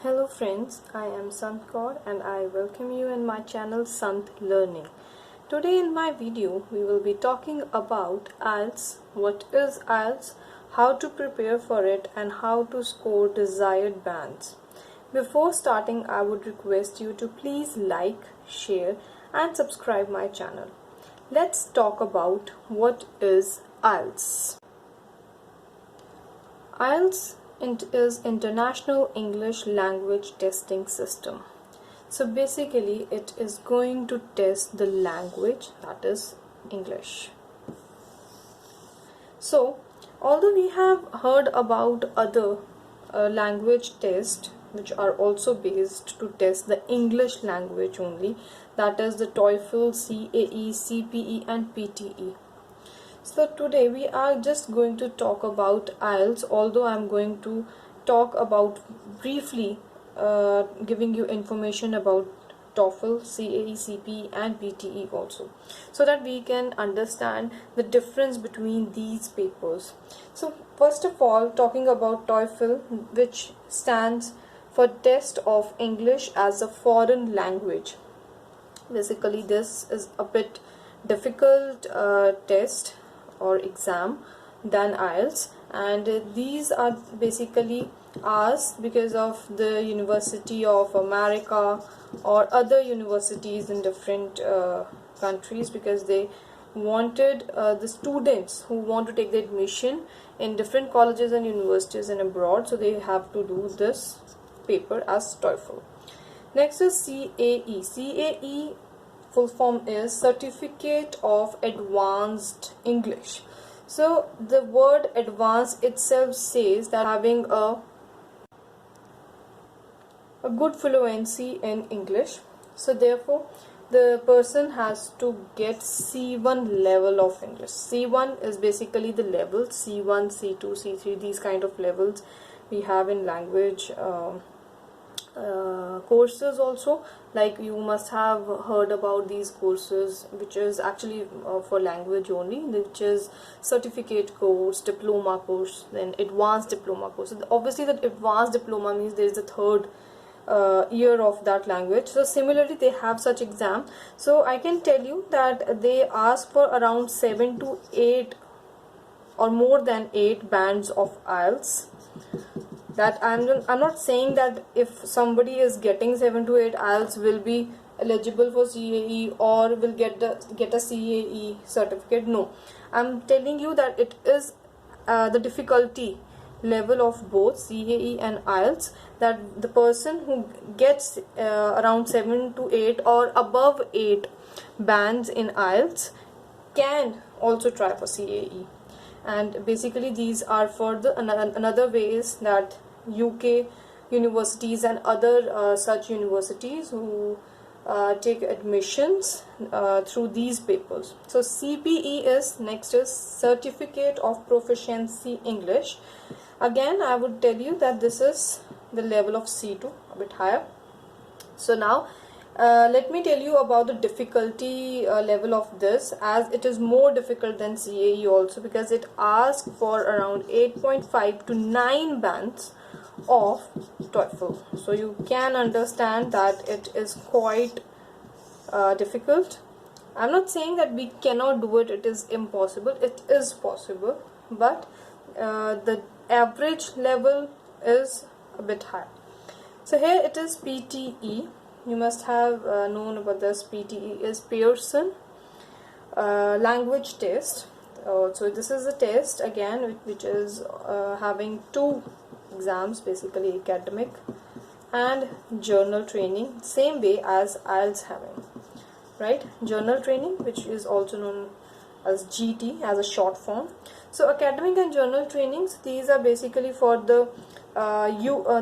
Hello friends, I am Sant Kaur and I welcome you in my channel Sant Learning. Today in my video we will be talking about IELTS, what is IELTS, how to prepare for it and how to score desired bands. Before starting I would request you to please like, share and subscribe my channel. Let's talk about what is IELTS. IELTS is International English Language Testing System. So basically it is going to test the language, that is English. So although we have heard about other language tests which are also based to test the English language only, that is the TOEFL, CAE, CPE and PTE. So today we are just going to talk about IELTS, although I am going to talk about briefly giving you information about TOEFL, CAE, CPE and PTE also, so that we can understand the difference between these papers. So first of all, talking about TOEFL, which stands for Test of English as a Foreign Language. Basically this is a bit difficult test or exam than IELTS, and these are basically asked because of the University of America or other universities in different countries, because they wanted the students who want to take the admission in different colleges and universities and abroad, so they have to do this paper as TOEFL. Next is CAE. CAE full form is Certificate of Advanced English. So the word advanced itself says that having a good fluency in English. So therefore the person has to get C1 level of English. C1 is basically the level, C1, C2, C3, these kind of levels we have in language courses also. Like you must have heard about these courses, which is actually for language only, which is certificate course, diploma course, then advanced diploma course. So obviously that advanced diploma means there is the third year of that language. So similarly they have such exam. So I can tell you that they ask for around 7 to 8 or more than 8 bands of IELTS. That I'm not saying that if somebody is getting 7 to 8 IELTS will be eligible for CAE or will get a CAE certificate. No, I'm telling you that it is the difficulty level of both CAE and IELTS, that the person who gets around 7 to 8 or above 8 bands in IELTS can also try for CAE. And basically these are for the another ways that UK universities and other such universities who take admissions through these papers. So CPE is next is Certificate of Proficiency English. Again I would tell you that this is the level of C2, a bit higher. So now let me tell you about the difficulty level of this, as it is more difficult than CAE also, because it asks for around 8.5 to 9 bands of TOEFL. So you can understand that it is quite difficult. I'm not saying that we cannot do it, it is impossible. It is possible, but the average level is a bit high. So here it is PTE. You must have known about this. PTE is Pearson language test. So this is a test again which is having 2 exams, basically academic and journal training, same way as IELTS having, right? Journal training, which is also known as GT as a short form. So academic and journal trainings, these are basically for the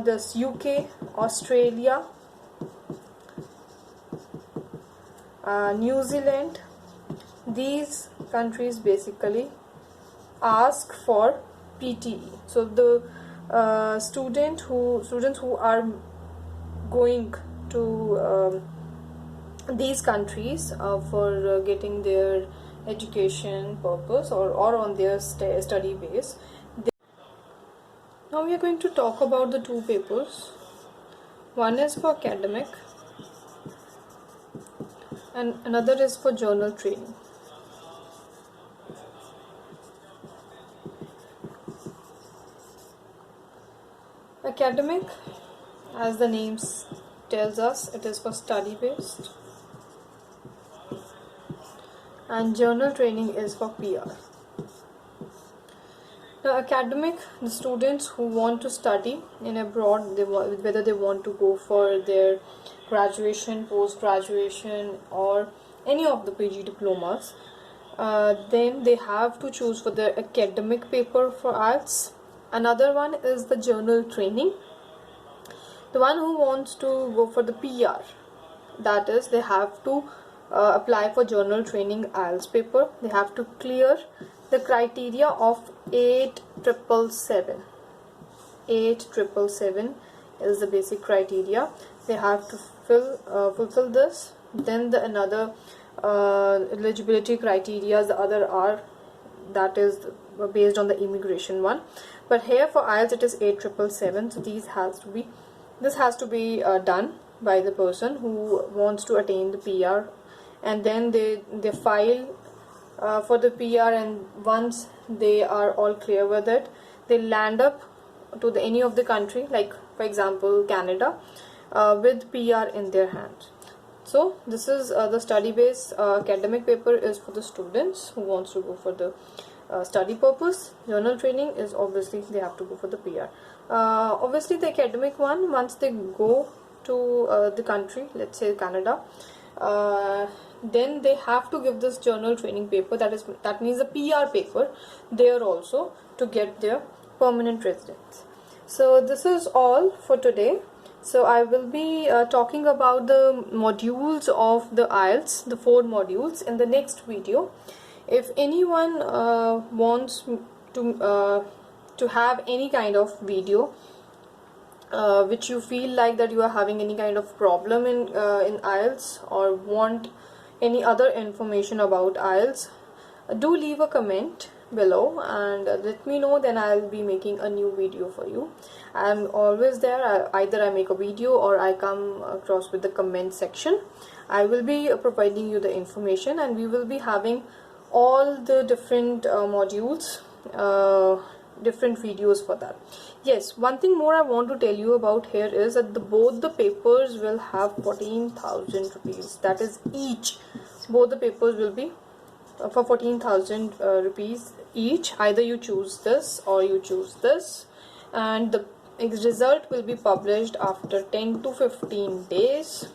this UK, Australia, New Zealand. These countries basically ask for PTE. So the students who are going to these countries for getting their education purpose or on their study base. Now we are going to talk about the 2 papers. One is for academic and another is for journal training. Academic, as the name tells us, it is for study based, and journal training is for PR. Now, academic, the students who want to study in abroad, whether they want to go for their graduation, post-graduation, or any of the PG diplomas, then they have to choose for their academic paper for IELTS. Another one is the journal training. The one who wants to go for the PR, that is, they have to apply for journal training IELTS paper. They have to clear the criteria of 8777. 8777 is the basic criteria. They have to fulfill this. Then the another eligibility criteria, the other are, that is based on the immigration one. But here for IELTS it is 8777. So this has to be done by the person who wants to attain the PR, and then they file for the PR, and once they are all clear with it, they land up to any of the country, like for example Canada, with PR in their hands. So this is the study based academic paper is for the students who wants to go for the study purpose. Journal training is obviously they have to go for the PR. Obviously the academic one, once they go to the country, let's say Canada, then they have to give this journal training paper, that means the PR paper there also, to get their permanent residence. So this is all for today. So I will be talking about the modules of the IELTS, the 4 modules, in the next video. If anyone wants to have any kind of video which you feel like that you are having any kind of problem in IELTS, or want any other information about IELTS, do leave a comment below and let me know. Then I'll be making a new video for you. I'm always there. Either I make a video or I come across with the comment section. I will be providing you the information, and we will be having all the different modules, different videos for that. Yes, one thing more I want to tell you about here is that both the papers will have 14,000 rupees. That is each. Both the papers will be for 14,000 rupees each. Either you choose this or you choose this, and the result will be published after 10 to 15 days.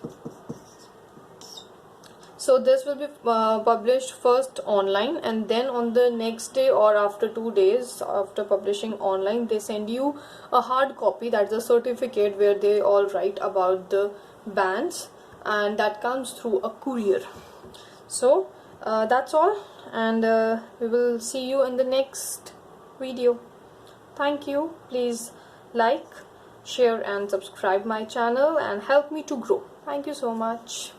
So this will be published first online, and then on the next day or after 2 days after publishing online, they send you a hard copy, that's a certificate where they all write about the bands, and that comes through a courier. So that's all, and we will see you in the next video. Thank you. Please like, share and subscribe my channel and help me to grow. Thank you so much.